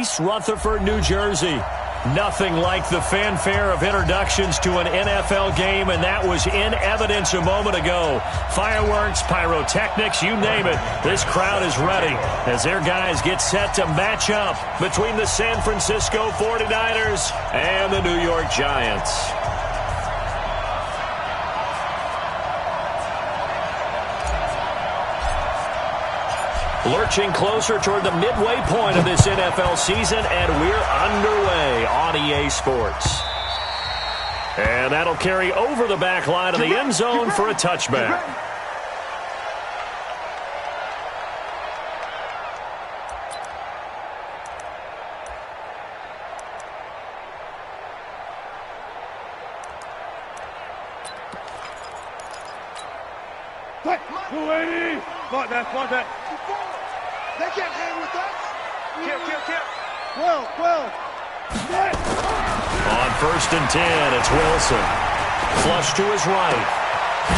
East Rutherford, New Jersey. Nothing like the fanfare of introductions to an NFL game, and that was in evidence a moment ago. Fireworks, pyrotechnics, you name it. This crowd is ready as their guys get set to match up between the San Francisco 49ers and the New York Giants. Lurching closer toward the midway point of this NFL season, and we're underway on EA Sports. And that'll carry over the back line of the end zone for a touchback. .280. Spot that. They can't hang with us. Kill. 12. On 1st and 10, it's Wilson. Flush to his right.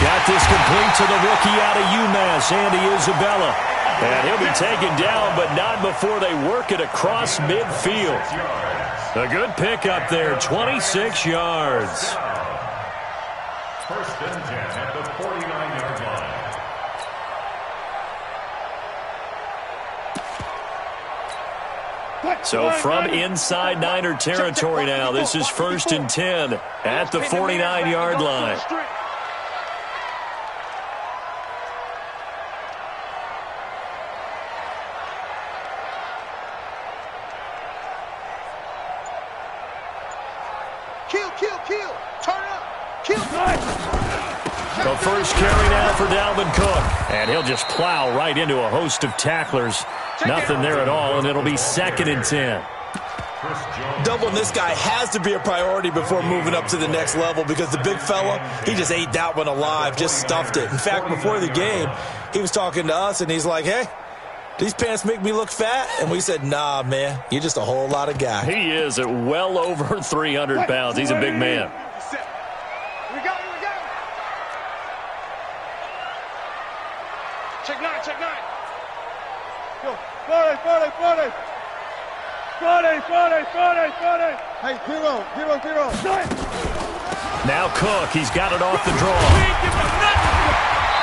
Got this complete to the rookie out of UMass, Andy Isabella. And he'll be taken down, but not before they work it across midfield. A good pickup there, 26 yards. 1st and 10 at the 49-yard line. So from inside Niner territory now, this is 1st and 10 at the 49-yard line. Kill. Turn up. Kill. The first carry now for Dalvin Cook. And he'll just plow right into a host of tacklers. Nothing there at all, and it'll be 2nd and 10. Doubling this guy has to be a priority before moving up to the next level because the big fella, he just ate that one alive, just stuffed it. In fact, before the game, he was talking to us, and he's like, hey, these pants make me look fat? And we said, nah, man, you're just a whole lot of guy. He is at well over 300 pounds. He's a big man. We got it. Check nine. Go. 40. Hey, zero. Now Cook, he's got it off the draw.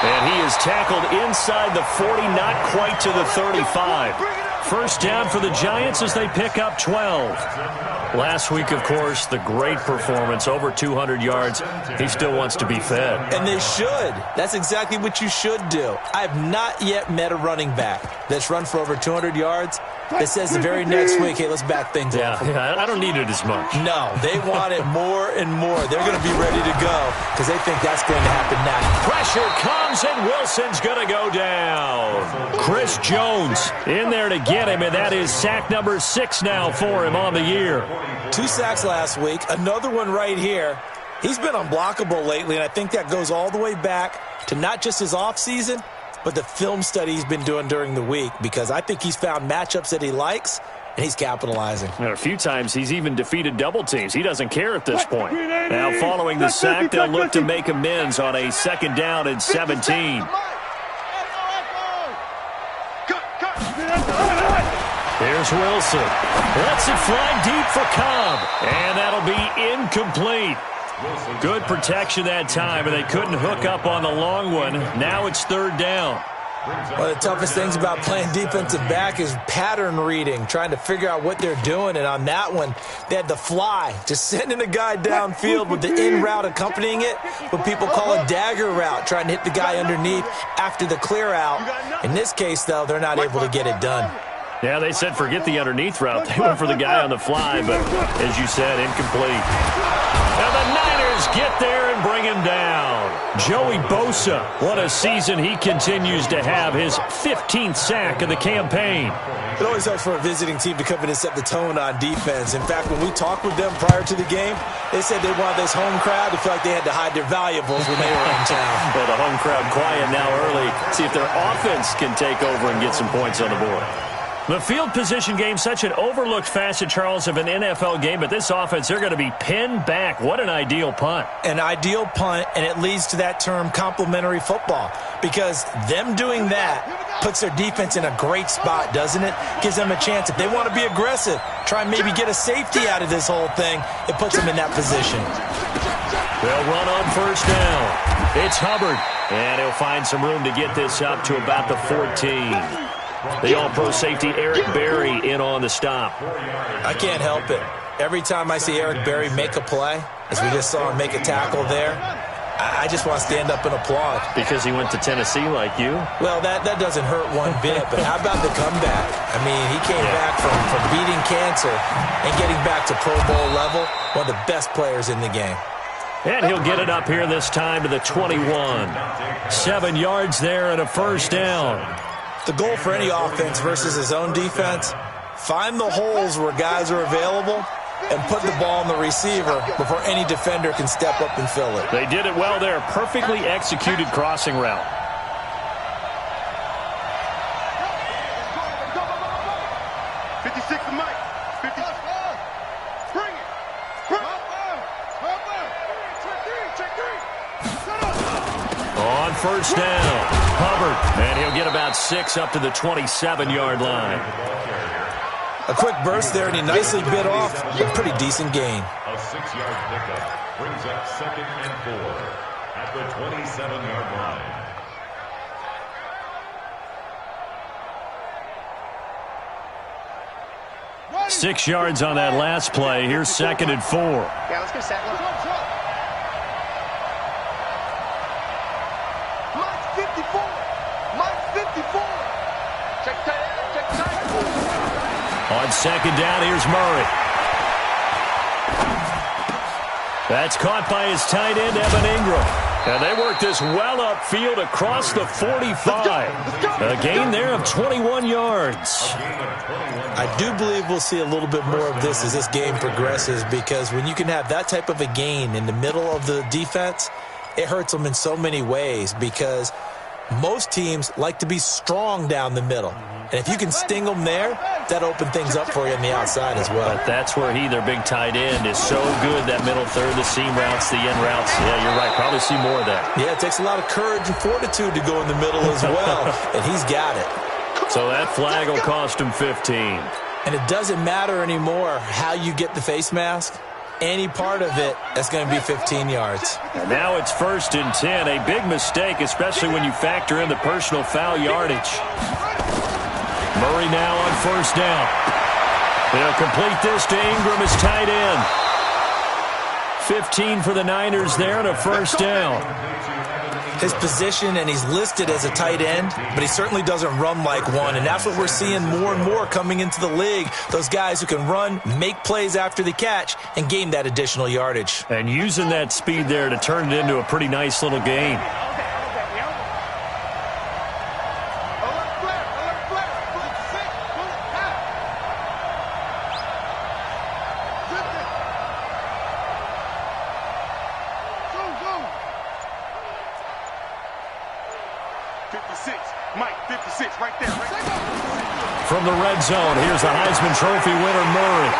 And he is tackled inside the 40, not quite to the 35. First down for the Giants as they pick up 12. Last week, of course, the great performance, over 200 yards. He still wants to be fed. And they should. That's exactly what you should do. I have not yet met a running back that's run for over 200 yards that says the very next week, hey, let's back things up. Yeah, I don't need it as much. No, they want it more and more. They're going to be ready to go because they think that's going to happen now. Pressure comes, and Wilson's going to go down. Chris Jones in there to get him, and that is sack number 6 now for him on the year. 2 sacks last week, another one right here. He's been unblockable lately, and I think that goes all the way back to not just his offseason, but the film study he's been doing during the week, because I think he's found matchups that he likes, and he's capitalizing. A few times he's even defeated double teams. He doesn't care at this point. Now, following the sack, they'll look to make amends on a 2nd down and 17. Here's Wilson. Lets it fly deep for Cobb. And that'll be incomplete. Good protection that time, and they couldn't hook up on the long one. Now it's 3rd down. One of the toughest things about playing defensive back is pattern reading, trying to figure out what they're doing. And on that one, they had the fly, just sending a guy downfield with the in route accompanying it, what people call a dagger route, trying to hit the guy underneath after the clear out. In this case, though, they're not able to get it done. Yeah, they said forget the underneath route. They went for the guy on the fly, but as you said, incomplete. Now the Niners get there and bring him down. Joey Bosa, what a season he continues to have, his 15th sack of the campaign. It always helps for a visiting team to come in and set the tone on defense. In fact, when we talked with them prior to the game, they said they wanted this home crowd to feel like they had to hide their valuables when they were in town. Well, the home crowd quiet now early. See if their offense can take over and get some points on the board. The field position game, such an overlooked facet, Charles, of an NFL game, but this offense, they're going to be pinned back. What an ideal punt. An ideal punt, and it leads to that term complementary football, because them doing that puts their defense in a great spot, doesn't it? Gives them a chance. If they want to be aggressive, try and maybe get a safety out of this whole thing, it puts them in that position. They'll run on first down. It's Hubbard, and he'll find some room to get this up to about the 14. The all-pro safety Eric Berry in on the stop. I can't help it. Every time I see Eric Berry make a play, as we just saw him make a tackle there, I just want to stand up and applaud. Because he went to Tennessee like you? Well, that doesn't hurt one bit, but how about the comeback? I mean, he came back from beating cancer and getting back to Pro Bowl level, one of the best players in the game. And he'll get it up here this time to the 21. 7 yards there and a first down. The goal for any offense versus his own defense, find the holes where guys are available and put the ball on the receiver before any defender can step up and fill it. They did it well there. Perfectly executed crossing route. On first down, Hubbard, and he'll get about 6 up to the 27-yard line. A quick burst there, and he nicely bit off a pretty decent gain. A 6-yard pickup brings up 2nd and 4 at the 27-yard line. 6 yards on that last play. Here's 2nd and 4. Yeah, let's get set. Mike's 54. Mike's 54. Check tight. Check tight. On 2nd down, here's Murray. That's caught by his tight end, Evan Ingram. And they work this well upfield across the 45. A gain there of 21 yards. I do believe we'll see a little bit more of this as this game progresses, because when you can have that type of a gain in the middle of the defense, it hurts them in so many ways, because most teams like to be strong down the middle. And if you can sting them there, that opens things up for you on the outside as well. But that's where their big tight end, is so good, that middle third, the seam routes, the in routes. Yeah, you're right. Probably see more of that. Yeah, it takes a lot of courage and fortitude to go in the middle as well, and he's got it. So that flag will cost him 15. And it doesn't matter anymore how you get the face mask. Any part of it, that's going to be 15 yards. And now it's 1st and 10. A big mistake, especially when you factor in the personal foul yardage. Murray now on 1st down. They'll complete this to Ingram as tight end. 15 for the Niners there and a 1st down. His position, and he's listed as a tight end, but he certainly doesn't run like one, and that's what we're seeing more and more coming into the league. Those guys who can run, make plays after the catch, and gain that additional yardage. And using that speed there to turn it into a pretty nice little game. From the red zone, here's the Heisman Trophy winner, Murray.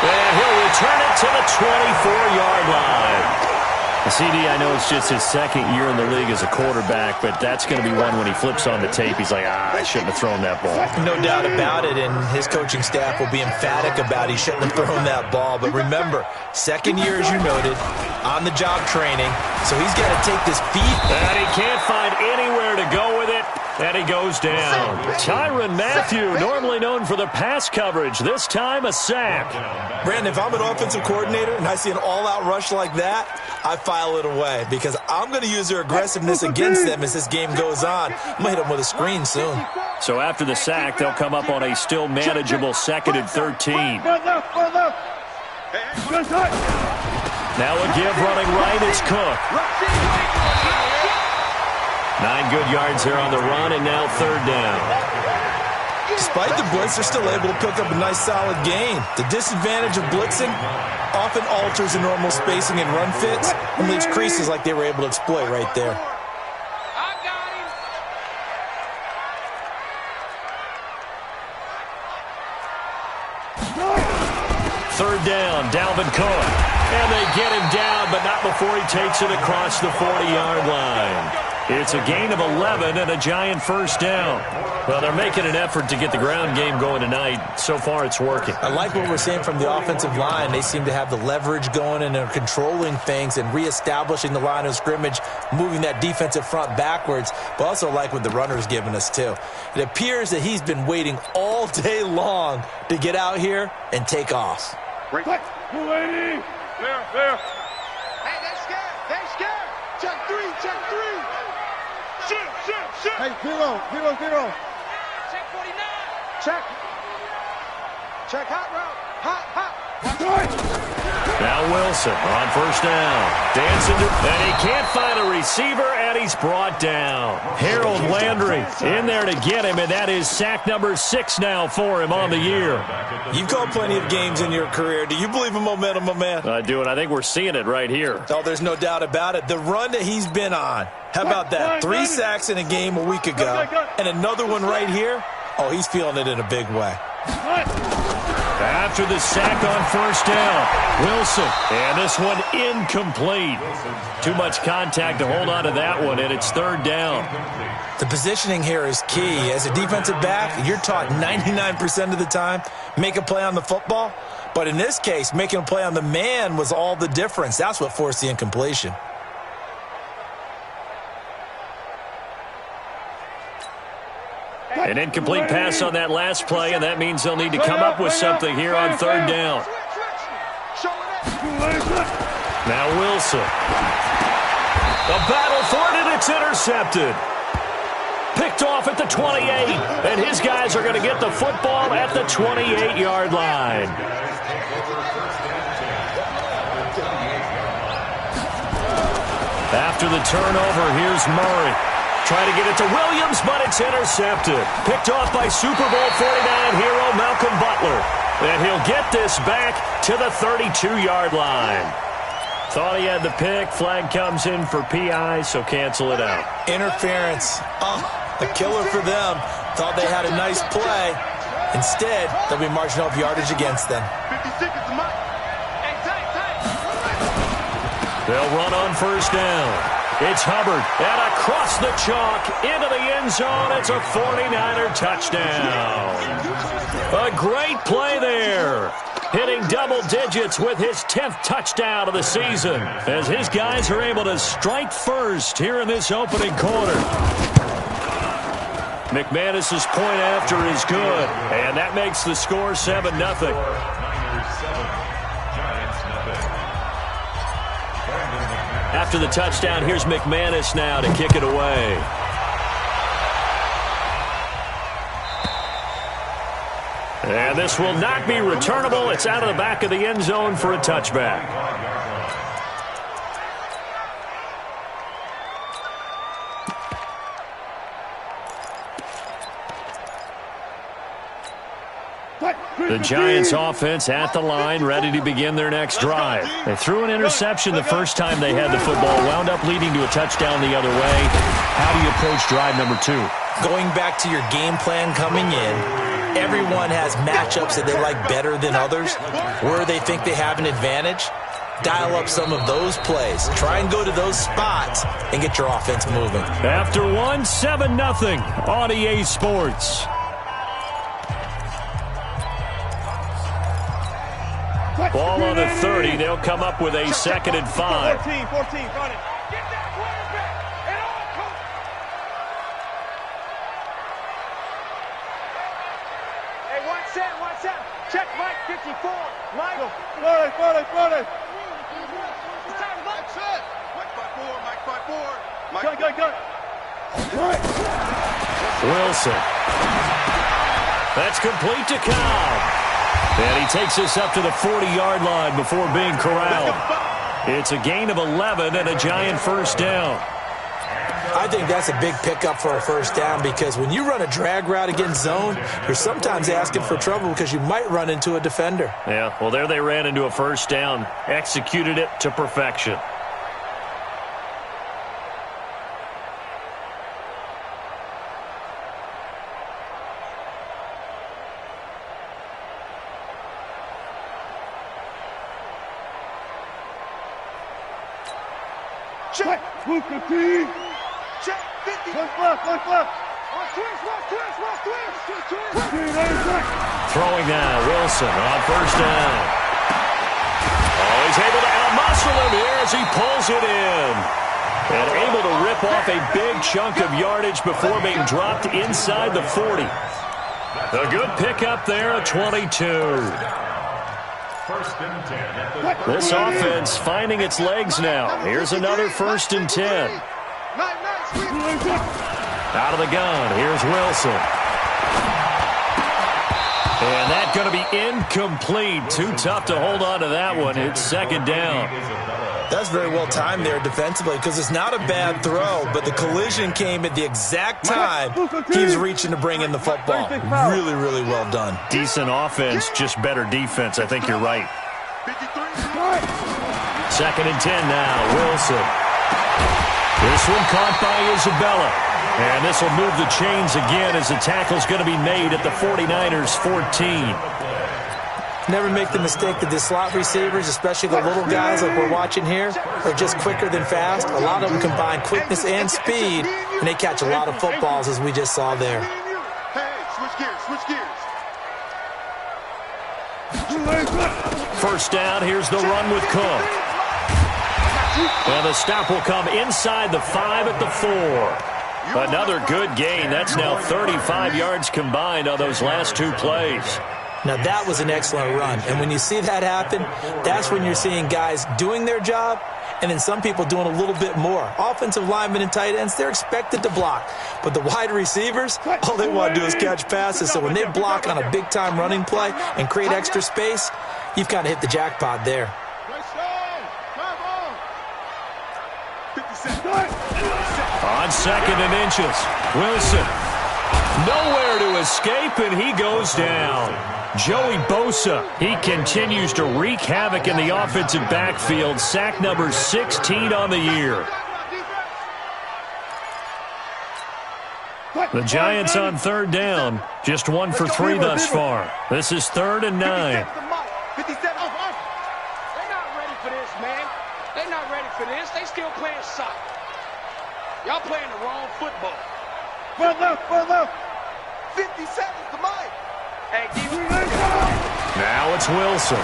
And he'll return it to the 24-yard line. CD, I know it's just his 2nd year in the league as a quarterback, but that's going to be one when he flips on the tape. He's like, I shouldn't have thrown that ball. No doubt about it, and his coaching staff will be emphatic about he shouldn't have thrown that ball. But remember, 2nd year, as you noted, on-the-job training, so he's got to take this feet. And he can't find anywhere to go with it. And he goes down. Tyrann Mathieu, normally known for the pass coverage, this time a sack. Brandon, if I'm an offensive coordinator and I see an all-out rush like that, I file it away, because I'm going to use their aggressiveness against them as this game goes on. I'm going to hit them with a screen soon. So after the sack, they'll come up on a still manageable 2nd and 13. Now a give running right is Cook. 9 good yards here on the run, and now 3rd down. Despite the blitz, they're still able to pick up a nice, solid gain. The disadvantage of blitzing often alters the normal spacing and run fits and leaves creases like they were able to exploit right there. Third down, Dalvin Cohen. And they get him down, but not before he takes it across the 40-yard line. It's a gain of 11 and a Giant first down. Well, they're making an effort to get the ground game going tonight. So far, it's working. I like what we're seeing from the offensive line. They seem to have the leverage going, and they're controlling things and reestablishing the line of scrimmage, moving that defensive front backwards, but also like what the runner's giving us, too. It appears that he's been waiting all day long to get out here and take off. There. Hey, they scared. They scared. Check three. Shoot. Hey, zero. Check 49. Check hot route. Hot. Now Wilson on first down. Dancing and he can't find a receiver, and he's brought down. Harold Landry in there to get him, and that is sack number 6 now for him on the year. You've called plenty of games in your career. Do you believe in momentum, my man? I do, and I think we're seeing it right here. Oh, there's no doubt about it. The run that he's been on. How about that? 3 sacks in a game a week ago, and another one right here. Oh, he's feeling it in a big way. After the sack on first down, Wilson. And this one incomplete. Too much contact to hold on to that one, and it's third down. The positioning here is key. As a defensive back, you're taught 99% of the time, make a play on the football. But in this case, making a play on the man was all the difference. That's what forced the incompletion. An incomplete pass on that last play, and that means they'll need to come up with something here on third down. Now Wilson. The battle for it, and it's intercepted. Picked off at the 28, and his guys are going to get the football at the 28-yard line. After the turnover, here's Murray. Trying to get it to Williams, but it's intercepted. Picked off by Super Bowl 49 hero Malcolm Butler. And he'll get this back to the 32-yard line. Thought he had the pick. Flag comes in for PI, so cancel it out. Interference. Oh, a killer for them. Thought they had a nice play. Instead, they'll be marching off yardage against them. 56 is the mark. Hey, tight. They'll run on first down. It's Hubbard, and across the chalk, into the end zone. It's a 49er touchdown. A great play there. Hitting double digits with his 10th touchdown of the season, as his guys are able to strike first here in this opening quarter. McManus's point after is good, and that makes the score 7-0. After the touchdown, here's McManus now to kick it away. And this will not be returnable. It's out of the back of the end zone for a touchback. The Giants offense at the line, ready to begin their next drive. They threw an interception the first time they had the football, wound up leading to a touchdown the other way. How do you approach drive number 2? Going back to your game plan coming in, everyone has matchups that they like better than others, where they think they have an advantage. Dial up some of those plays. Try and go to those spots and get your offense moving. After 7-0 on EA Sports. Ball on the 30. They'll come up with a 2nd and 5. 14, run it. Get that quarterback. And all coach. Hey, one set. Check Mike 54. Mike. Flood it. It's time, Mike. That's it. Mike 5-4. Go. Wilson. That's complete to Cobb. And he takes us up to the 40-yard line before being corralled. It's a gain of 11 and a Giant first down. I think that's a big pickup for a first down, because when you run a drag route against zone, you're sometimes asking for trouble because you might run into a defender. Yeah, well, there they ran into a first down, executed it to perfection. Check. Luka T. Check. 50. Left. Throwing now, Wilson on first down. Oh, he's able to outmuscle him here as he pulls it in. And able to rip off a big chunk of yardage before being dropped inside the 40. A good pickup there at 22. First and 10 at the This offense finding its legs now. Here's another first and 10. Out of the gun, here's Wilson. And that's going to be incomplete. Too tough to hold on to that one. It's second down. That's very well timed there defensively because it's not a bad throw, but the collision came at the exact time he was reaching to bring in the football. Really, really well done. Decent offense, just better defense. I think you're right. Second and 10 now, Wilson. This one caught by Isabella. And this will move the chains again as the tackle's going to be made at the 49ers 14. Never make the mistake that the slot receivers, especially the little guys like we're watching here, are just quicker than fast. A lot of them combine quickness and speed, and they catch a lot of footballs, as we just saw there. Hey, switch gears. First down, here's the run with Cook. And the stop will come inside the 5 at the 4. Another good gain. That's now 35 yards combined on those last two plays. Now, that was an excellent run. And when you see that happen, that's when you're seeing guys doing their job and then some people doing a little bit more. Offensive linemen and tight ends, they're expected to block. But the wide receivers, all they want to do is catch passes. So when they block on a big-time running play and create extra space, you've kind of hit the jackpot there. On second and inches, Wilson. Nowhere to escape, and he goes down. Joey Bosa, he continues to wreak havoc in the offensive backfield. Sack number 16 on the year. The Giants on third down, just 1 for 3 thus far. This is 3rd and 9. They're not ready for this, man. They're not ready for this. They still playing soccer. Y'all playing the wrong football. Run left. 50 seconds to Mike. Hey, Now it's Wilson.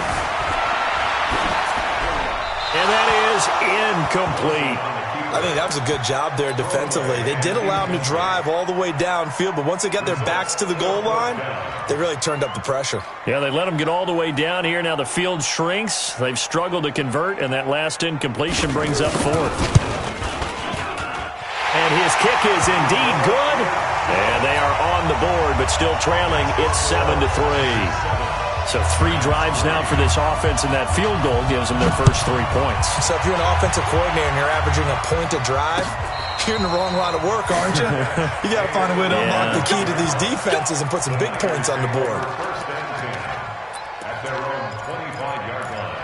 And that is incomplete. I think that was a good job there defensively. They did allow them to drive all the way downfield, but once they got their backs to the goal line, they really turned up the pressure. Yeah, they let them get all the way down here. Now the field shrinks. They've struggled to convert, and that last incompletion brings up 4th. And his kick is indeed good. And they are on the board, but still trailing. It's 7-3. So 3 drives now for this offense, and that field goal gives them their first 3 points. So if you're an offensive coordinator and you're averaging a point a drive, you're in the wrong line of work, aren't you? You got to find a way to unlock the key to these defenses and put some big points on the board. first and 10 at their own 25-yard line.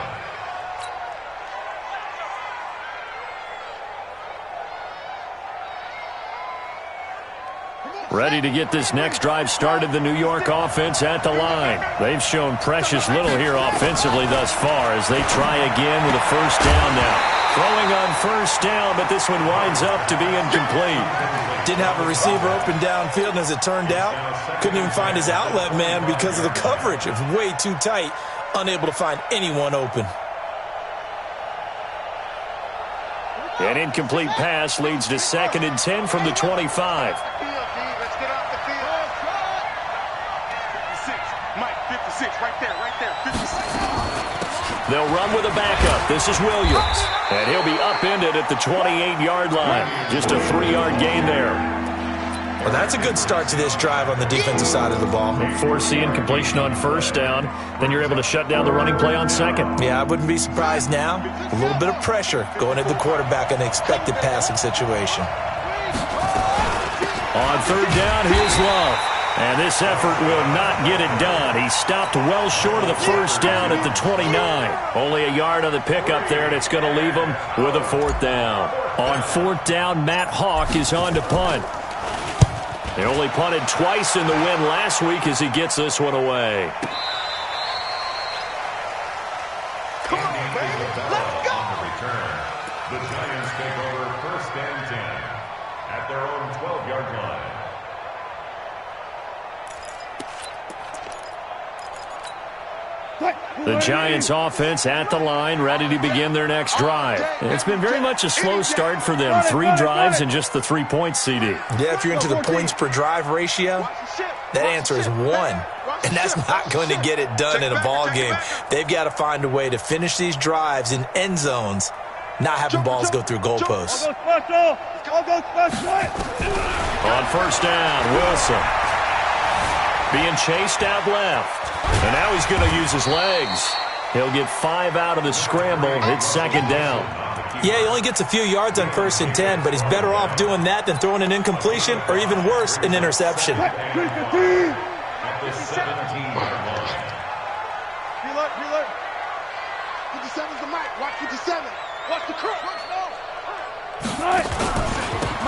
Ready to get this next drive started, the New York offense at the line. They've shown precious little here offensively thus far as they try again with a first down now. Throwing on first down, but this one winds up to be incomplete. Didn't have a receiver open downfield, and as it turned out, couldn't even find his outlet man because of the coverage. It was way too tight, unable to find anyone open. An incomplete pass leads to 2nd and 10 from the 25. They'll run with a backup. This is Williams. And he'll be upended at the 28-yard line. Just a 3-yard gain there. Well, that's a good start to this drive on the defensive side of the ball. Force the incompletion on first down. Then you're able to shut down the running play on second. Yeah, I wouldn't be surprised now. A little bit of pressure going at the quarterback in an expected passing situation. On third down, here's Love. And this effort will not get it done. He stopped well short of the first down at the 29. Only a yard on the pickup there, and it's going to leave him with a 4th down. On 4th down, Matt Hawk is on to punt. They only punted twice in the win last week as he gets this one away. Come on, baby. Let's go. On the return, the Giants take over first and 10 at their own 12-yard line. The Giants offense at the line, ready to begin their next drive. It's been very much a slow start for them. 3 drives and just the 3 points, CD. Yeah, if you're into the points per drive ratio, that answer is 1. And that's not going to get it done in a ball game. They've got to find a way to finish these drives in end zones, not having balls go through goalposts. On first down, Wilson being chased out left. And now he's going to use his legs. He'll get 5 out of the scramble. It's second down. Yeah, he only gets a few yards on first and 10, but he's better off doing that than throwing an incompletion or even worse, an interception. At the 17-yard line. Reload. 57's the mic. Watch 57. Watch the crook.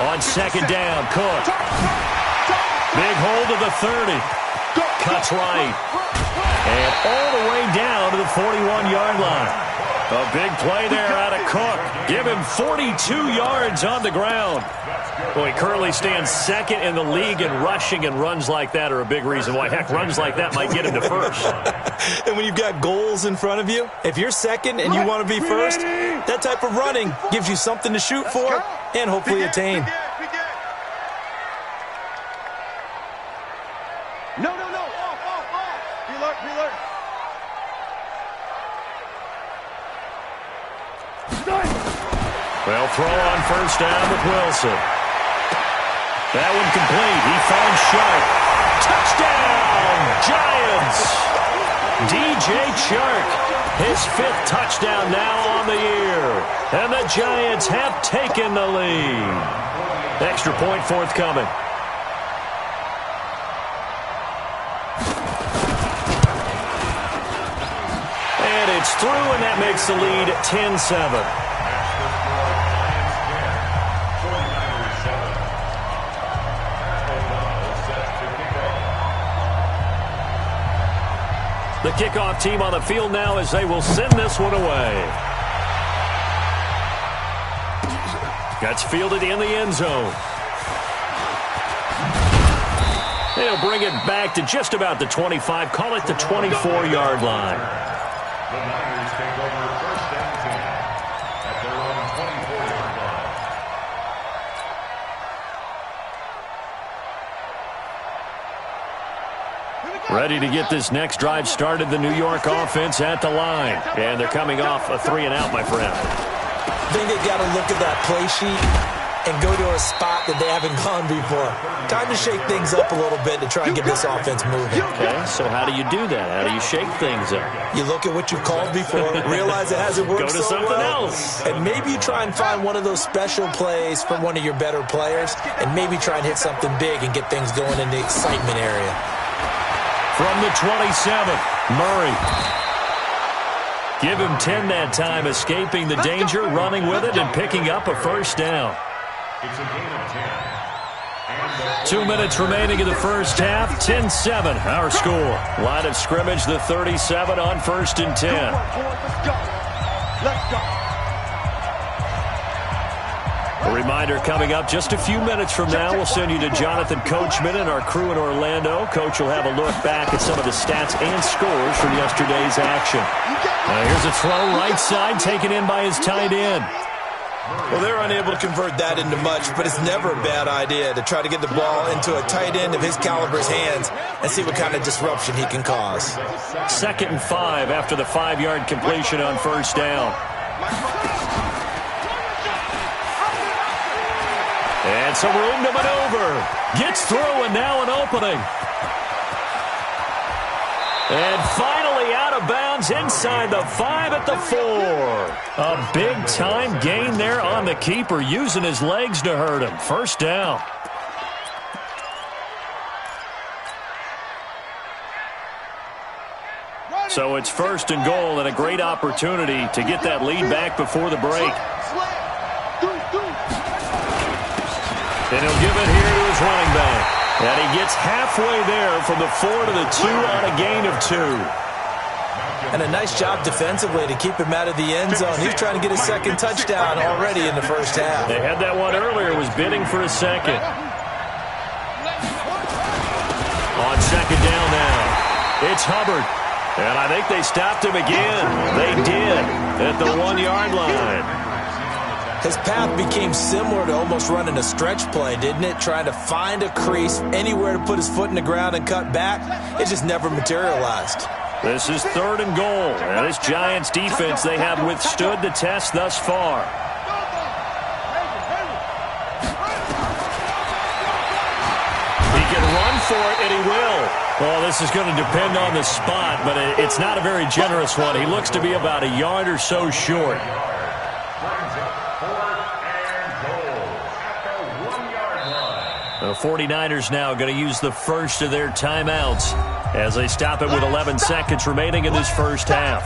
On second down, Cook. Big hold to the 30. Cuts right. And all the way down to the 41-yard line. A big play there out of Cook. Give him 42 yards on the ground. Boy, he currently stands second in the league in rushing, and runs like that are a big reason why. Heck, runs like that might get him to first. And when you've got goals in front of you, if you're second and you want to be first, that type of running gives you something to shoot for and hopefully attain. No. Off. Reload. Well, throw on first down with Wilson. That one complete. He finds Sharp. Touchdown, Giants! DJ Chark, his 5th touchdown now on the year. And the Giants have taken the lead. Extra point forthcoming. And it's through, and that makes the lead 10-7. The kickoff team on the field now as they will send this one away. Gets fielded in the end zone. They'll bring it back to just about the 25. Call it the 24-yard line. The Niners take over first and 10 at their own 24-yard line. Ready to get this next drive started, the New York offense at the line. And they're coming off a 3-and-out, my friend. I think they've got to look at that play sheet and go to a spot that they haven't gone before. Time to shake things up a little bit to try and get this offense moving. Okay, so how do you do that? How do you shake things up? You look at what you've called before, realize it hasn't worked Go to so something well, else. and maybe you try and find one of those special plays from one of your better players, and maybe try and hit something big and get things going in the excitement area. From the 27, Murray. Give him 10 that time, escaping the danger, running with it, and picking up a first down. It's a gain of 10. 2 minutes remaining in the first half. 10-7, our score. Line of scrimmage, the 37 on first and 10. Let's go. A reminder coming up just a few minutes from now. We'll send you to Jonathan Coachman and our crew in Orlando. Coach will have a look back at some of the stats and scores from yesterday's action. Here's a throw right side taken in by his tight end. Well, they're unable to convert that into much, but it's never a bad idea to try to get the ball into a tight end of his caliber's hands and see what kind of disruption he can cause. 2nd and 5 after the 5-yard completion on first down. And some room to maneuver. Gets through, and now an opening. And finally out of bounds inside the 5 at the 4. A big-time gain there on the keeper, using his legs to hurt him. First down. So it's 1st and goal, and a great opportunity to get that lead back before the break. And he'll give it here to his running back. And he gets halfway there from the 4 to the 2 on a gain of 2. And a nice job defensively to keep him out of the end zone. He's trying to get his second touchdown already in the first half. They had that one earlier, was bidding for a second. On second down now, it's Hubbard. And I think they stopped him again. They did at the 1-yard line. His path became similar to almost running a stretch play, didn't it? Trying to find a crease, anywhere to put his foot in the ground and cut back. It just never materialized. This is 3rd and goal. And this Giants defense, they have withstood the test thus far. He can run for it, and he will. Well, this is going to depend on the spot, but it's not a very generous one. He looks to be about a yard or so short. The 49ers now going to use the first of their timeouts as they stop it with 11 seconds remaining in this first half.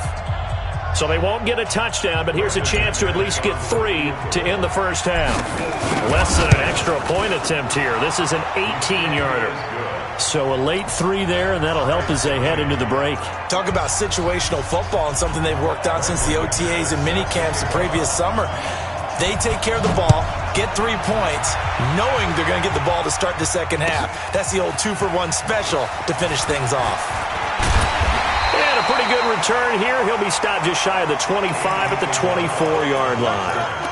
So they won't get a touchdown, but here's a chance to at least get 3 to end the first half. Less than an extra point attempt here. This is an 18-yarder. So a late 3 there, and that'll help as they head into the break. Talk about situational football and something they've worked on since the OTAs and mini camps the previous summer. They take care of the ball, get 3 points, knowing they're going to get the ball to start the second half. That's the old 2-for-1 special to finish things off. And a pretty good return here. He'll be stopped just shy of the 25 at the 24-yard line.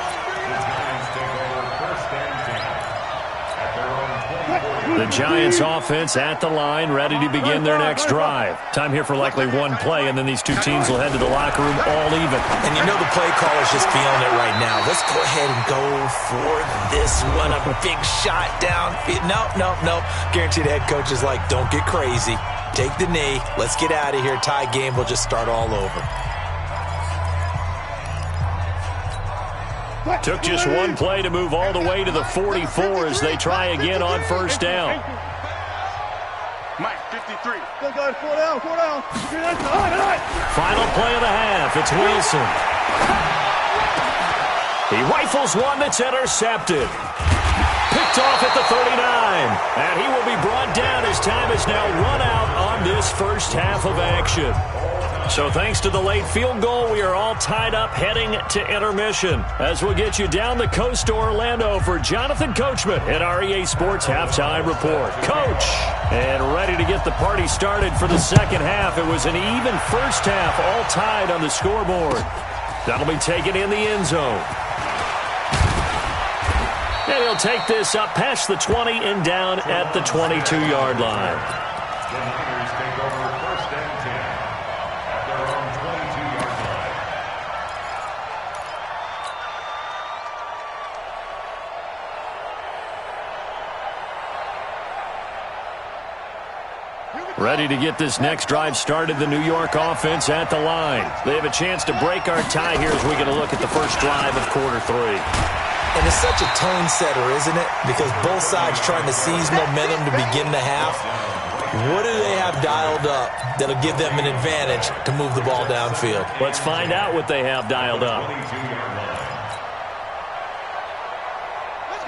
The Giants offense at the line, ready to begin their next drive. Time here for likely one play, and then these two teams will head to the locker room all even. And you know the play caller's just feeling it right now. Let's go ahead and go for this one. A big shot down. No. Guaranteed head coach is like, don't get crazy. Take the knee. Let's get out of here. Tie game will just start all over. Took just one play to move all the way to the 44 as they try again on first down. Mike, 53. Go, 4 down. Final play of the half. It's Wilson. He rifles one that's intercepted. Picked off at the 39. And he will be brought down as time is now run out on this first half of action. So thanks to the late field goal, we are all tied up heading to intermission. As we'll get you down the coast to Orlando for Jonathan Coachman at our EA Sports Halftime Report. Coach, and ready to get the party started for the second half. It was an even first half, all tied on the scoreboard. That'll be taken in the end zone. And he'll take this up past the 20 and down at the 22-yard line. The Niners take over 1st and 10 at their own 22-yard line. Ready to get this next drive started, the New York offense at the line. They have a chance to break our tie here as we get a look at the first drive of quarter 3. And it's such a tone setter, isn't it? Because both sides trying to seize momentum to begin the half. What do they have dialed up that'll give them an advantage to move the ball downfield? Let's find out what they have dialed up.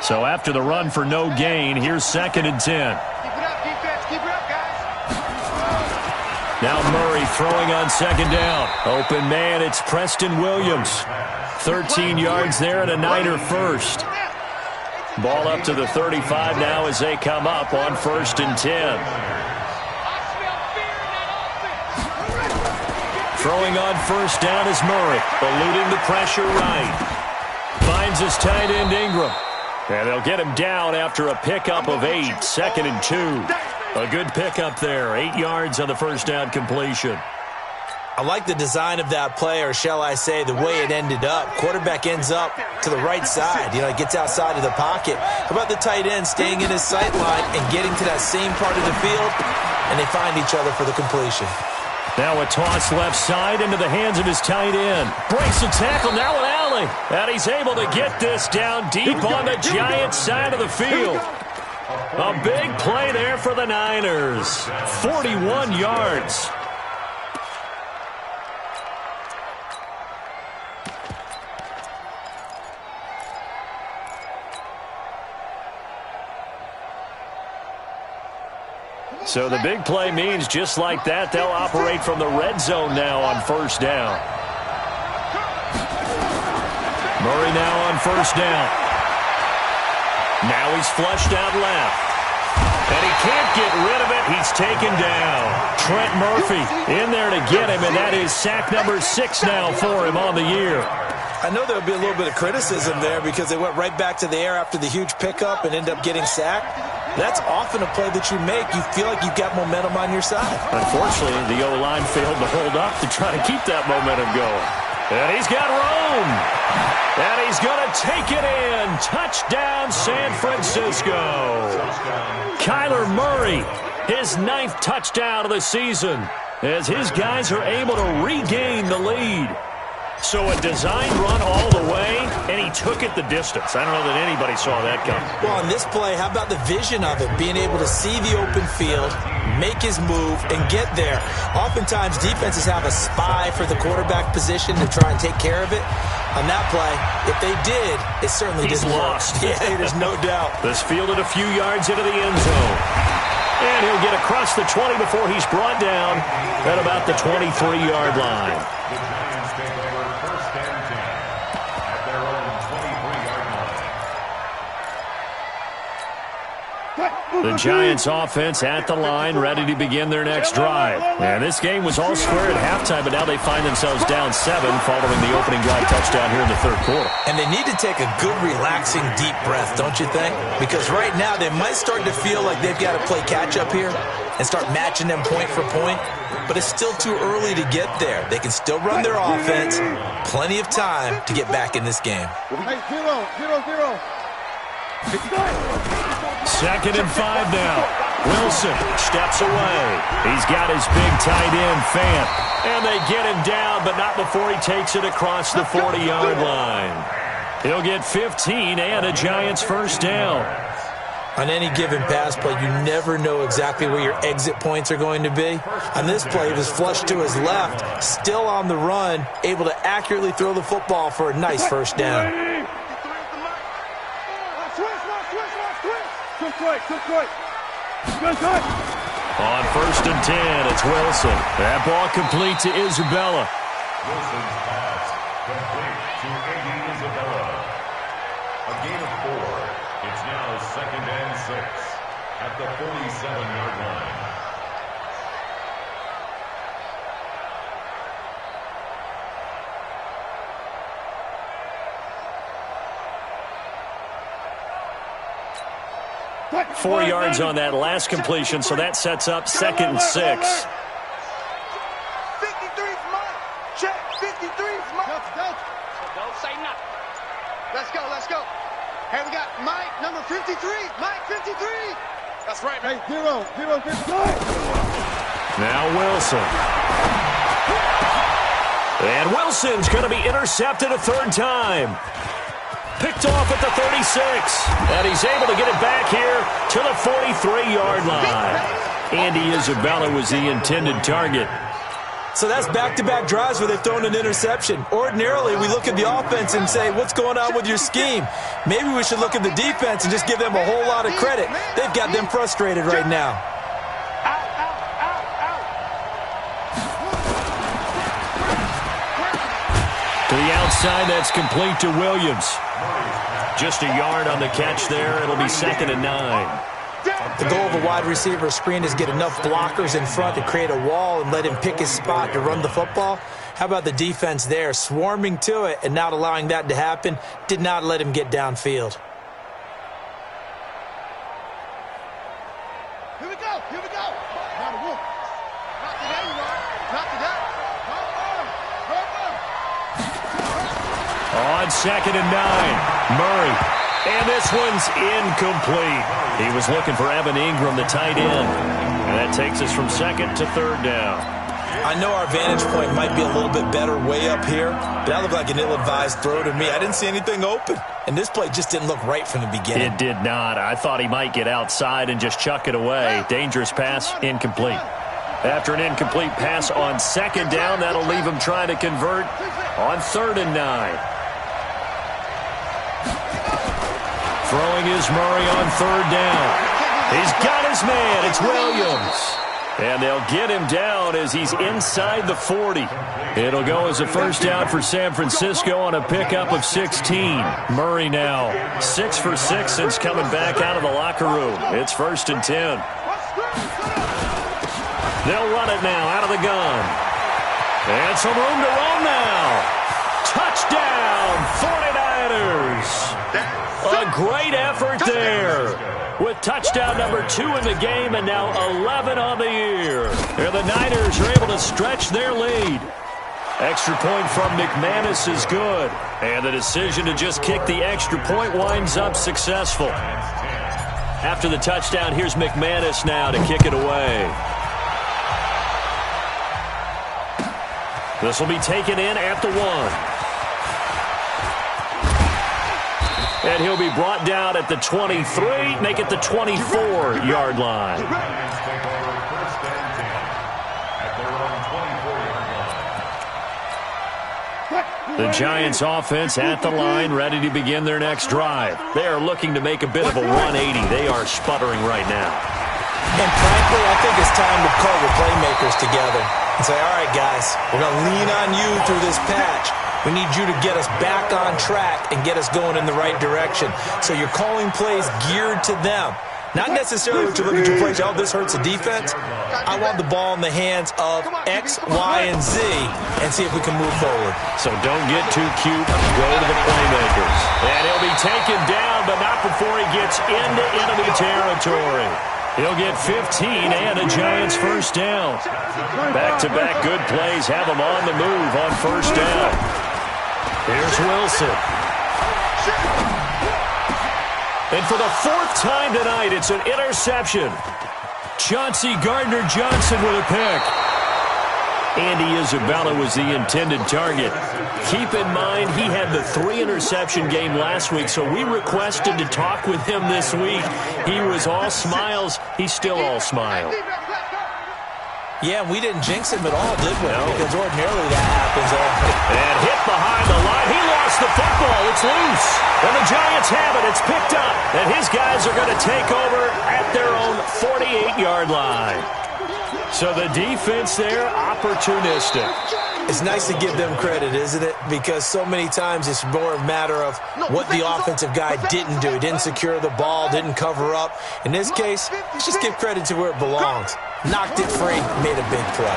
So after the run for no gain, here's 2nd and 10. Keep it up, defense. Keep it up, guys. Now Murray throwing on 2nd down. Open man, it's Preston Williams. 13 yards there and a Niner first. Ball up to the 35 now as they come up on 1st and 10. Throwing on first down is Murray, eluding the pressure right. Finds his tight end Ingram. And they'll get him down after a pickup of 8, 2nd and 2. A good pickup there, 8 yards on the first down completion. I like the design of that play, or shall I say the way it ended up. Quarterback ends up to the right side. He gets outside of the pocket. How about the tight end staying in his sight line and getting to that same part of the field, and they find each other for the completion. Now a toss left side into the hands of his tight end. Breaks the tackle, now an alley. And he's able to get this down deep on the Giants side of the field. A big play there for the Niners. 41 yards. So the big play means just like that, they'll operate from the red zone now on first down. Murray now on first down. Now he's flushed out left. And he can't get rid of it. He's taken down. Trent Murphy in there to get him, and that is sack number 6 now for him on the year. I know there'll be a little bit of criticism there because they went right back to the air after the huge pickup and end up getting sacked. That's often a play that you make. You feel like you've got momentum on your side. Unfortunately, the O-line failed to hold up to try to keep that momentum going. And he's got room. And he's going to take it in. Touchdown, San Francisco. Kyler Murray, his 9th touchdown of the season, as his guys are able to regain the lead. So a design run all the way, and he took it the distance. I don't know that anybody saw that coming. Well, on this play, how about the vision of it? Being able to see the open field, make his move, and get there. Oftentimes, defenses have a spy for the quarterback position to try and take care of it. On that play, if they did, it certainly didn't work. Lost. Yeah, there's no doubt. This fielded a few yards into the end zone. And he'll get across the 20 before he's brought down at about the 23-yard line. The Giants take over first and 10 at their own 23-yard line. The Giants offense at the line, ready to begin their next drive. And this game was all square at halftime, but now they find themselves down 7 following the opening drive touchdown here in the third quarter. And they need to take a good, relaxing, deep breath, don't you think? Because right now they might start to feel like they've got to play catch-up here and start matching them point for point. But it's still too early to get there. They can still run their offense. Plenty of time to get back in this game. Hey, 0-0-0. 2nd and 5 now. Wilson steps away. He's got his big tight end, Fant. And they get him down, but not before he takes it across the 40-yard line. He'll get 15 and a Giants first down. On any given pass play, you never know exactly where your exit points are going to be. On this play, he was flushed to his left, still on the run, able to accurately throw the football for a nice first down. On first and 10, it's Wilson. That ball complete to Isabella. Wilson's pass complete to Andy Isabella. A gain of 4. It's now 2nd and 6 at the 47-yard line. Right. 4 yards on that last completion, so that sets up 2nd and 6. 53's mine. Check. 53's mine. Don't say nothing. Let's go. Hey, we got Mike, number 53. Mike, 53. That's right, man. Hey, 0-0-59. Now Wilson. And Wilson's going to be intercepted a 3rd time. Picked off at the 36. And he's able to get it back here to the 43-yard line. Andy Isabella was the intended target. So that's back-to-back drives where they've thrown an interception. Ordinarily, we look at the offense and say, what's going on with your scheme? Maybe we should look at the defense and just give them a whole lot of credit. They've got them frustrated right now. To the outside, that's complete to Williams. Just a yard on the catch there. It'll be 2nd and 9. The goal of a wide receiver screen is get enough blockers in front to create a wall and let him pick his spot to run the football. How about the defense there, swarming to it and not allowing that to happen? Did not let him get downfield. Here we go. Not a whoop. Not today, you are. Not today. On 2nd and 9, Murray. And this one's incomplete. He was looking for Evan Ingram, the tight end. And that takes us from 2nd to 3rd down. I know our vantage point might be a little bit better way up here, but that looked like an ill-advised throw to me. I didn't see anything open. And this play just didn't look right from the beginning. It did not. I thought he might get outside and just chuck it away. Dangerous pass, incomplete. After an incomplete pass on 2nd down, that'll leave him trying to convert on 3rd and 9. Throwing is Murray on 3rd down. He's got his man. It's Williams. And they'll get him down as he's inside the 40. It'll go as a first down for San Francisco on a pickup of 16. Murray now 6 for 6 since coming back out of the locker room. It's 1st and 10. They'll run it now out of the gun. And some room to roam now. Touchdown, 49ers. A great effort there. With touchdown number 2 in the game and now 11 on the year. And the Niners are able to stretch their lead. Extra point from McManus is good. And the decision to just kick the extra point winds up successful. After the touchdown, here's McManus now to kick it away. This will be taken in at the 1. And he'll be brought down at the 23, make it the 24-yard line. The Giants offense at the line, ready to begin their next drive. They are looking to make a bit of a 180. They are sputtering right now. And frankly, I think it's time to call the playmakers together and say, all right, guys, we're going to lean on you through this patch. We need you to get us back on track and get us going in the right direction. So you're calling plays geared to them. Not necessarily what you're looking to play. Oh, this hurts the defense. I want the ball in the hands of X, Y, and Z and see if we can move forward. So don't get too cute. Go to the playmakers. And he'll be taken down, but not before he gets into enemy territory. He'll get 15 and a Giants first down. Back-to-back good plays have him on the move on first down. Here's Wilson. And for the 4th time tonight, it's an interception. Chauncey Gardner-Johnson with a pick. Andy Isabella was the intended target. Keep in mind, he had the 3-interception game last week, so we requested to talk with him this week. He was all smiles. He's still all smile. Yeah, we didn't jinx him at all, did we? No. Because ordinarily that happens. And hit behind the line. He lost the football. It's loose. And the Giants have it. It's picked up. And his guys are going to take over at their own 48-yard line. So the defense there, opportunistic. It's nice to give them credit, isn't it? Because so many times it's more a matter of what the offensive guy didn't do. He didn't secure the ball, didn't cover up. In this case, let's just give credit to where it belongs. Knocked it free, made a big play.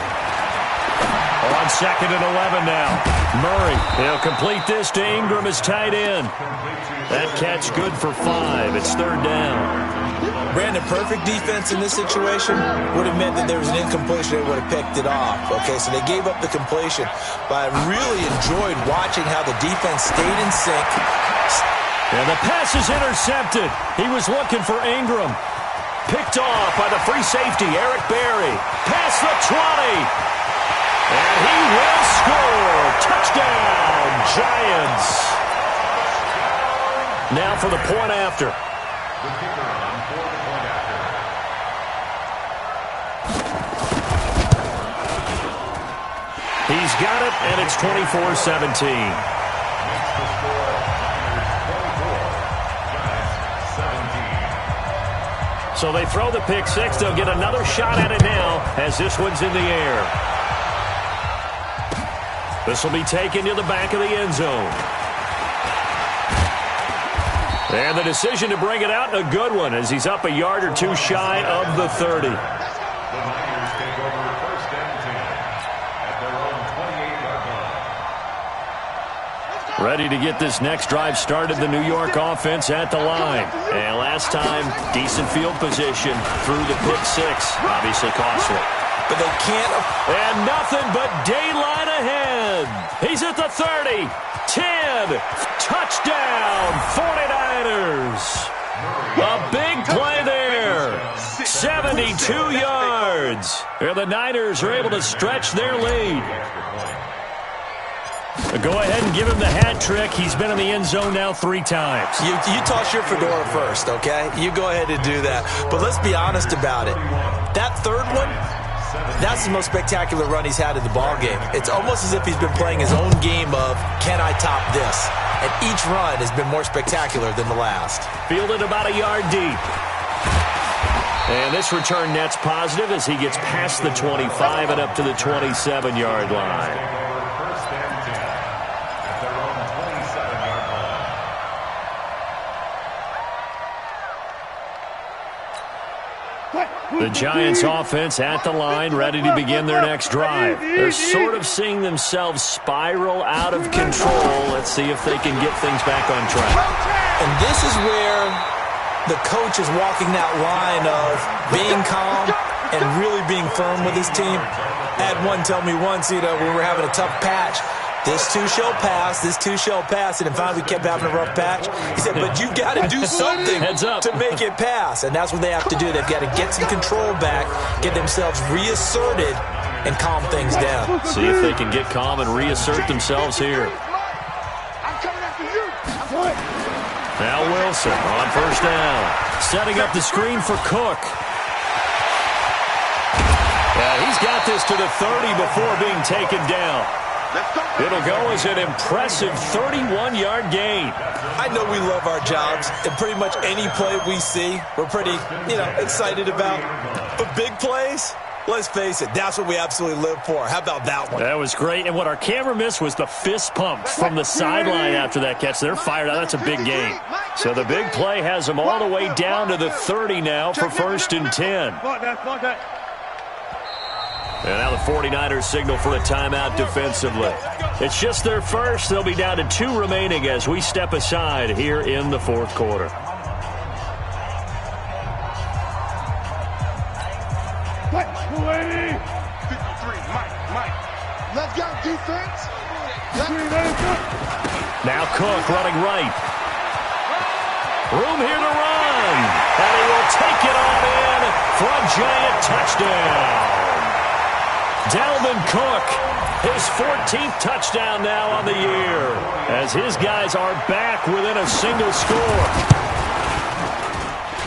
On 2nd and 11 now. Murray, he'll complete this to Ingram as tight end. That catch good for 5. It's 3rd down. Brandon, perfect defense in this situation would have meant that there was an incompletion. They would have picked it off. Okay, so they gave up the completion. But I really enjoyed watching how the defense stayed in sync. And the pass is intercepted. He was looking for Ingram. Picked off by the free safety, Eric Berry. Past the 20. And he will score. Touchdown, Giants. Now for the point after. The kicker on for the point after. He's got it, and it's 24-17. So they throw the pick 6. They'll get another shot at it now as this one's in the air. This will be taken to the back of the end zone. And the decision to bring it out, a good one, as he's up a yard or 2 shy of the 30. The Niners take over 1st and 10 at their own 28-yard line. Ready to get this next drive started, the New York offense at the line. And last time, decent field position through the pick 6. Obviously costly. But they can't. And nothing but daylight ahead. He's at the 30. 10. Touchdown, 49ers. A big play there. 72 yards. And the Niners are able to stretch their lead. Go ahead and give him the hat trick. He's been in the end zone now 3 times. You toss your fedora first, okay? You go ahead and do that. But let's be honest about it. That 3rd one, that's the most spectacular run he's had in the ballgame. It's almost as if he's been playing his own game of, can I top this? And each run has been more spectacular than the last. Fielded about a yard deep. And this return net's positive as he gets past the 25 and up to the 27-yard line. First and 10 at their own 27-yard line. The Giants offense at the line, ready to begin their next drive. They're sort of seeing themselves spiral out of control. Let's see if they can get things back on track. And this is where the coach is walking that line of being calm and really being firm with his team. I had one tell me once, when we were having a tough patch, this too shall pass, this too shall pass, and then finally we kept having a rough patch. He said, but you've got to do something to make it pass, and that's what they have to do. They've got to get some control back, get themselves reasserted, and calm things down. See if they can get calm and reassert themselves here. I'm coming after you. Now Wilson on first down. Setting up the screen for Cook. Yeah, he's got this to the 30 before being taken down. It'll go as an impressive 31-yard gain. I know we love our jobs, and pretty much any play we see, we're pretty, excited about. But big plays, let's face it, that's what we absolutely live for. How about that one? That was great, and what our camera missed was the fist pump from the sideline after that catch. They're fired out. That's a big gain. So the big play has them all the way down to the 30 now for first and 10. And now the 49ers signal for a timeout defensively. It's just their first. They'll be down to 2 remaining as we step aside here in the fourth quarter. Let's go, defense. Now Cook running right. Room here to run. And he will take it on in for a giant touchdown. Dalvin Cook, his 14th touchdown now on the year, as his guys are back within a single score.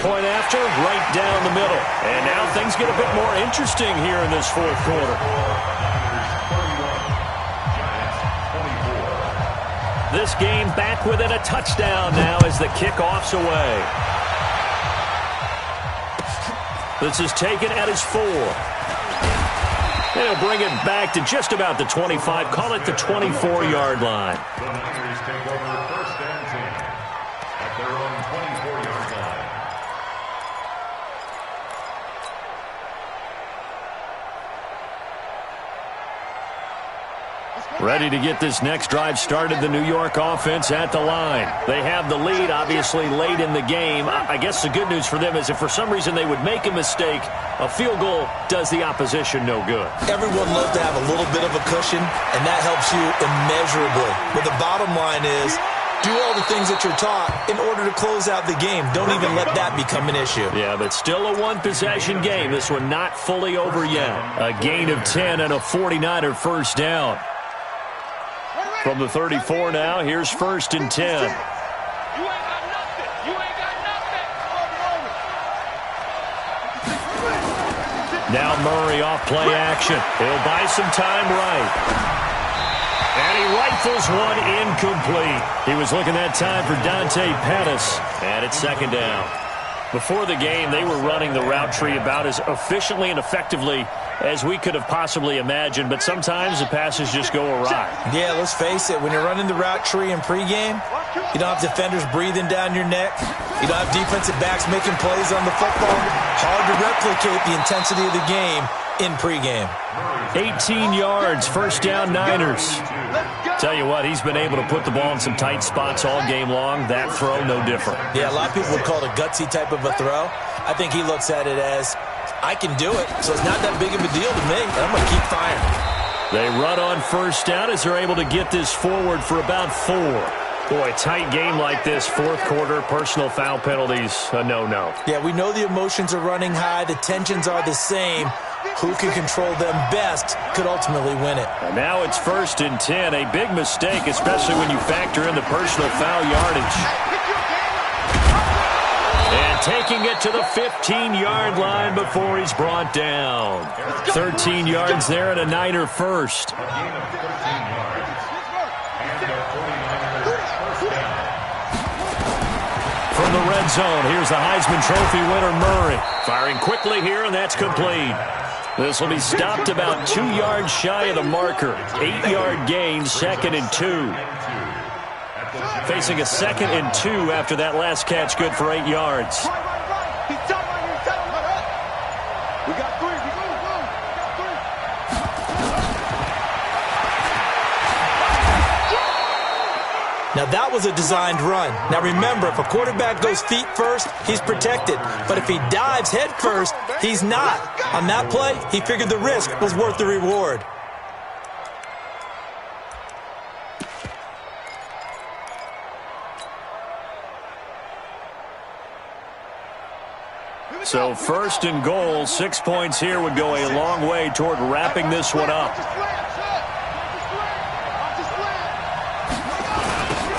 Point after, right down the middle. And now things get a bit more interesting here in this fourth quarter. This game back within a touchdown now as the kickoff's away. This is taken at his 4. They'll bring it back to just about the 25. Call it the 24-yard line. The Niners take over first and 10 at their own 24-yard line. Ready to get this next drive started, the New York offense at the line. They have the lead, obviously, late in the game. I guess the good news for them is if for some reason they would make a mistake, a field goal does the opposition no good. Everyone loves to have a little bit of a cushion, and that helps you immeasurably. But the bottom line is, do all the things that you're taught in order to close out the game. Don't even let that become an issue. Yeah, but still a one-possession game. This one not fully over yet. A gain of 10 and a 49er first down. From the 34 now, here's first and 10. You ain't got nothing. You ain't got nothing. Now Murray off play action. He'll buy some time right. And he rifles one incomplete. He was looking that time for Dante Pettis. And it's second down. Before the game, they were running the route tree about as efficiently and effectively as we could have possibly imagined, but sometimes the passes just go awry. Yeah, let's face it. When you're running the route tree in pregame, you don't have defenders breathing down your neck. You don't have defensive backs making plays on the football. Hard to replicate the intensity of the game in pregame. 18 yards, first down Niners. Tell you what, he's been able to put the ball in some tight spots all game long. That throw, no different. Yeah, a lot of people would call it a gutsy type of a throw. I think he looks at it as, I can do it, so it's not that big of a deal to me, and I'm going to keep firing. They run on first down as they're able to get this forward for about 4. Boy, tight game like this, fourth quarter, personal foul penalties, a no-no. Yeah, we know the emotions are running high, the tensions are the same. Who can control them best could ultimately win it. And now it's first and 10, a big mistake, especially when you factor in the personal foul yardage. And taking it to the 15-yard line before he's brought down. 13 yards there and a Niner first. A gain of 13 yards. And a 49er first down. from the red zone. Here's the Heisman Trophy winner, Murray. Firing quickly here, and that's complete. This will be stopped about 2 yards shy of the marker. 8-yard gain, 2nd and 2. Facing a 2nd and 2 after that last catch, good for 8 yards. We got 3. Now, that was a designed run. Now, remember, if a quarterback goes feet first, he's protected. But if he dives head first, he's not. On that play, he figured the risk was worth the reward. So 1st and goal, 6 points here would go a long way toward wrapping this one up.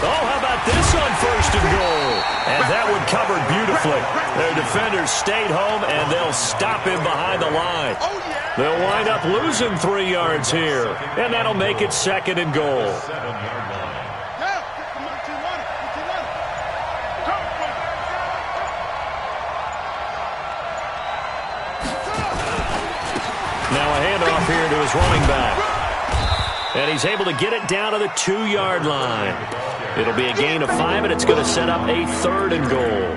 Oh, how about this on 1st and goal? And that one covered beautifully. Their defenders stayed home, and they'll stop him behind the line. They'll wind up losing 3 yards here, and that'll make it 2nd and goal. Now a handoff here to his running back. And he's able to get it down to the 2-yard line. It'll be a gain of 5, and it's going to set up a 3rd and goal.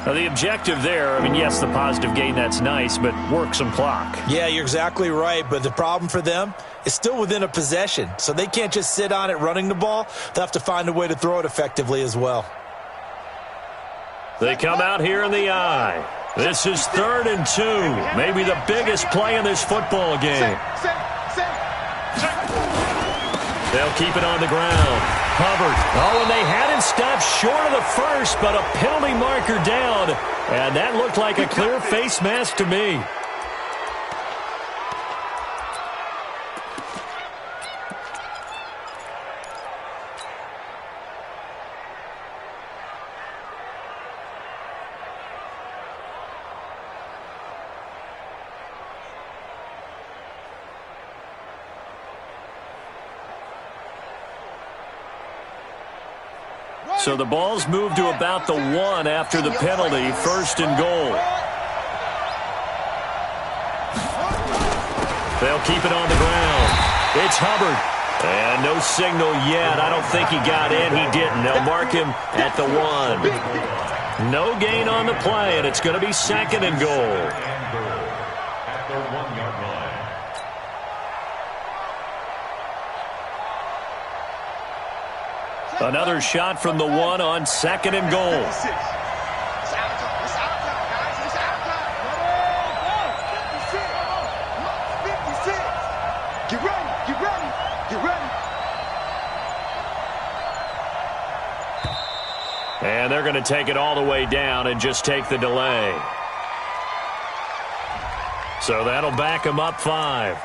Now the objective there, I mean, yes, the positive gain, that's nice, but work some clock. Yeah, you're exactly right, but the problem for them is still within a possession. So they can't just sit on it running the ball. They'll have to find a way to throw it effectively as well. They come out here in the eye. This is 3rd and 2. Maybe the biggest play in this football game. They'll keep it on the ground. Hubbard. Oh, and they had it stopped short of the first, but a penalty marker down. And that looked like a clear face mask to me. So the ball's moved to about the 1 after the penalty, 1st and goal. They'll keep it on the ground. It's Hubbard. And no signal yet. I don't think he got in. He didn't. They'll mark him at the 1. No gain on the play, and it's going to be 2nd and goal. At the 1-yard line. Another shot from the 1 on 2nd and goal. It's our time, guys. It's our time. 56. Get ready. Get ready. Get ready. And they're going to take it all the way down and just take the delay. So that'll back them up 5.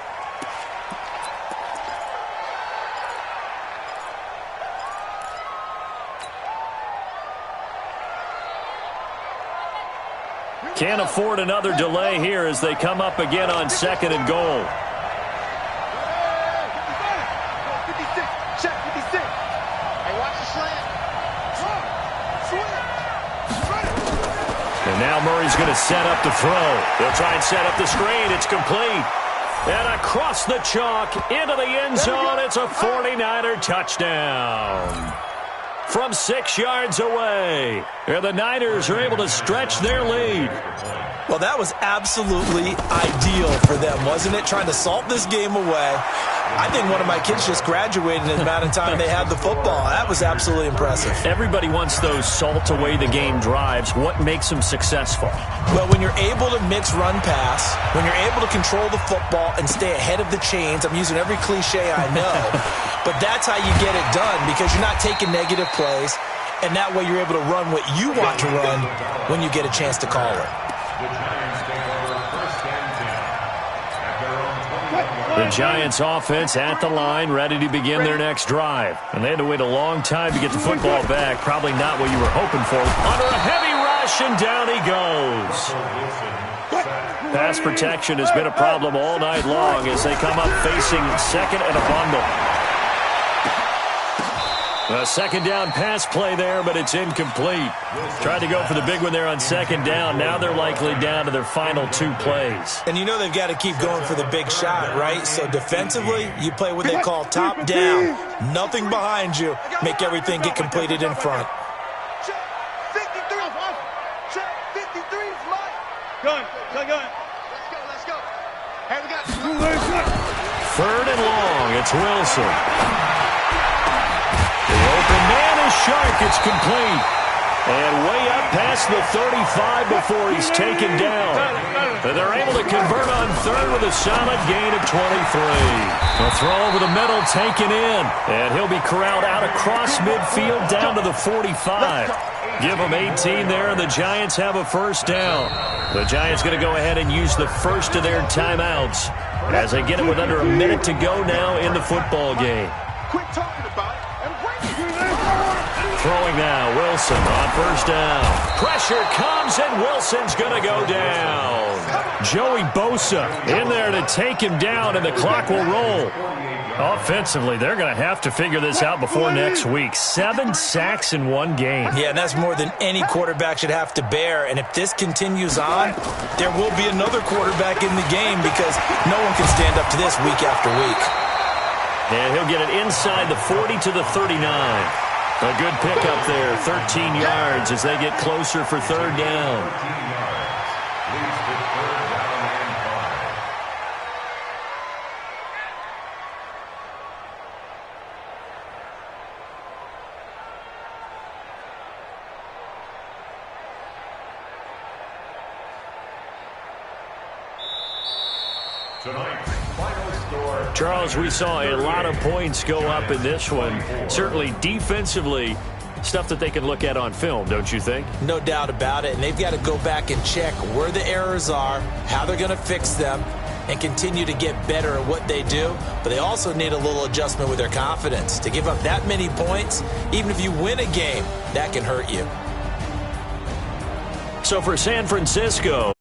Can't afford another delay here as they come up again on 2nd and goal. 56. Check 56. Hey, watch the slant. And now Murray's going to set up to throw. They'll try and set up the screen. It's complete. And across the chalk into the end zone. It's a 49er touchdown. From 6 yards away. And the Niners are able to stretch their lead. Well, that was absolutely ideal for them, wasn't it? Trying to salt this game away. I think one of my kids just graduated in the amount of time they had the football. That was absolutely impressive. Everybody wants those salt away the game drives. What makes them successful? Well, when you're able to mix run pass, when you're able to control the football and stay ahead of the chains, I'm using every cliche I know, but that's how you get it done because you're not taking negative plays, and that way you're able to run what you want to run when you get a chance to call it. The Giants offense at the line, ready to begin their next drive. And they had to wait a long time to get the football back. Probably not what you were hoping for. Under a heavy rush, and down he goes. Pass protection has been a problem all night long as they come up facing 2nd and a bundle. A second down pass play there, but it's incomplete. Tried to go for the big one there on second down. Now they're likely down to their final 2 plays. And you know they've got to keep going for the big shot, right? So defensively, you play what they call top down. Nothing behind you. Make everything get completed in front. Check 53. Check 53 is Mike. Gun. Let's go. Hey, we got 3rd and long. It's Wilson. The open man is Shark. It's complete. And way up past the 35 before he's taken down. And they're able to convert on 3rd with a solid gain of 23. A throw over the middle taken in. And he'll be corralled out across midfield down to the 45. Give them 18 there, and the Giants have a first down. The Giants going to go ahead and use the first of their timeouts as they get it with under a minute to go now in the football game. Quit talking about it and bring it. Throwing now, Wilson on first down. Pressure comes, and Wilson's going to go down. Joey Bosa in there to take him down, and the clock will roll. Offensively, they're going to have to figure this out before next week. 7 sacks in 1 game. Yeah, and that's more than any quarterback should have to bear. And if this continues on, there will be another quarterback in the game because no one can stand up to this week after week. And he'll get it inside the 40 to the 39. A good pickup there, 13 yards as they get closer for 3rd down. Leads to 3rd down and 5. Tonight's final score. Charles, we saw a lot of points go up in this one. Certainly defensively, stuff that they can look at on film, don't you think? No doubt about it. And they've got to go back and check where the errors are, how they're going to fix them, and continue to get better at what they do. But they also need a little adjustment with their confidence. To give up that many points, even if you win a game, that can hurt you. So for San Francisco,